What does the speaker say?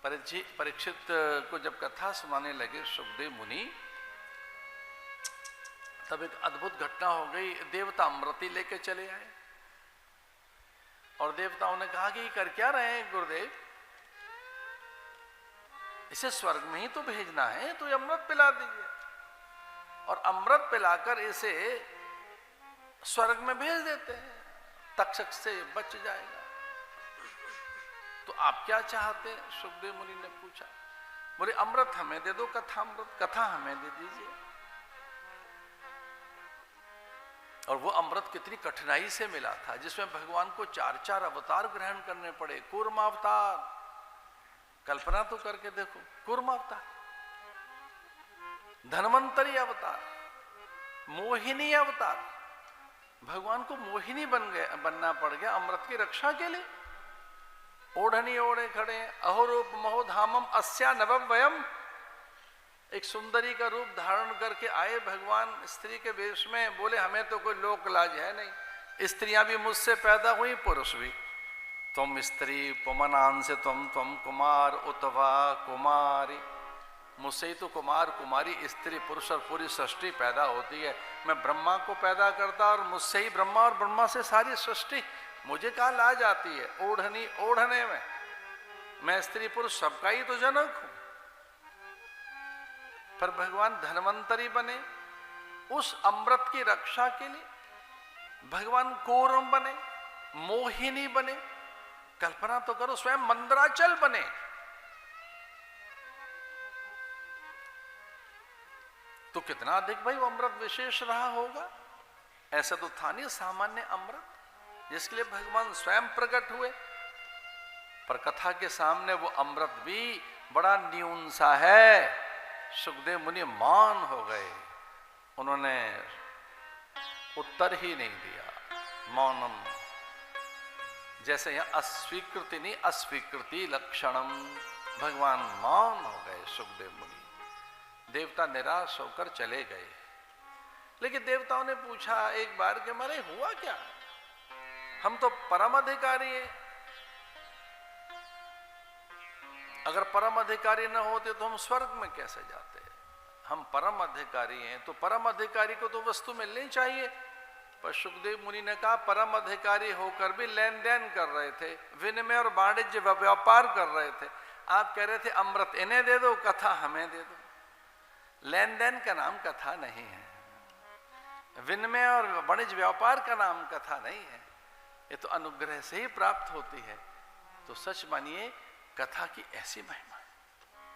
परीक्षित को जब कथा सुनाने लगे सुखदेव मुनि, तब एक अद्भुत घटना हो गई। देवता अमृति लेके चले आए और देवताओं ने कहा कि कर क्या रहे हैं गुरुदेव, इसे स्वर्ग में ही तो भेजना है, तो अमृत पिला दीजिए और अमृत पिलाकर इसे स्वर्ग में भेज देते हैं, तक्षक से बच जाएगा। तो आप क्या चाहते हैं? सुखदेव मुनि ने पूछा। बोले अमृत हमें दे दो, कथा हमें दे दीजिए। और वो अमृत कितनी कठिनाई से मिला था, जिसमें भगवान को 4 अवतार ग्रहण करने पड़े। कूर्म अवतार, कल्पना तो करके देखो, कूर्म अवतार, धन्वंतरी अवतार, मोहिनी अवतार। भगवान को मोहिनी बनना पड़ गया अमृत की रक्षा के लिए। ओढ़नी ओढ़े खड़े, अहोरूप महोधामम अस्या नवम वयम। एक सुंदरी का रूप धारण करके आए भगवान स्त्री के वेश में। बोले हमें तो कोई लोक लाज है नहीं, स्त्रियां भी मुझसे पैदा हुई, पुरुष भी। तुम स्त्री पुमनान से तुम कुमार उतवा कुमारी, मुझसे ही तो कुमार कुमारी स्त्री पुरुष और पूरी सृष्टि पैदा होती है। मैं ब्रह्मा को पैदा करता और मुझसे ही ब्रह्मा और ब्रह्मा से सारी सृष्टि, मुझे कहाँ लाज आती है ओढ़नी ओढ़ने में। मैं स्त्री पुरुष सबका ही तो जनक हूं। पर भगवान धन्वंतरी बने उस अमृत की रक्षा के लिए, भगवान कूर्म बने, मोहिनी बने, कल्पना तो करो स्वयं मंदराचल बने। तो कितना अधिक भाई वो अमृत विशेष रहा होगा। ऐसा तो था नहीं सामान्य अमृत जिसके लिए भगवान स्वयं प्रकट हुए। पर कथा के सामने वो अमृत भी बड़ा न्यून सा है। सुखदेव मुनि मान हो गए, उन्होंने उत्तर ही नहीं दिया, मौनम। जैसे यहां अस्वीकृति नहीं, अस्वीकृति लक्षणम। भगवान मौन हो गए सुखदेव मुनि। देवता निराश होकर चले गए। लेकिन देवताओं ने पूछा एक बार कि हमारे हुआ क्या, हम तो परम अधिकारी हैं। अगर परम अधिकारी न होते तो हम स्वर्ग में कैसे जाते? हम परम अधिकारी हैं तो परम अधिकारी को तो वस्तु मिलनी चाहिए। पर सुखदेव मुनि ने कहा परम अधिकारी होकर भी लेन देन कर रहे थे, विनिमय और वाणिज्य व्यापार कर रहे थे। आप कह रहे थे अमृत इन्हें दे दो, कथा हमें दे दो। लेन देन का नाम कथा नहीं है, विनिमय और वाणिज्य व्यापार का नाम कथा नहीं है। ये तो अनुग्रह से ही प्राप्त होती है। तो सच मानिए कथा की ऐसी महिमा है।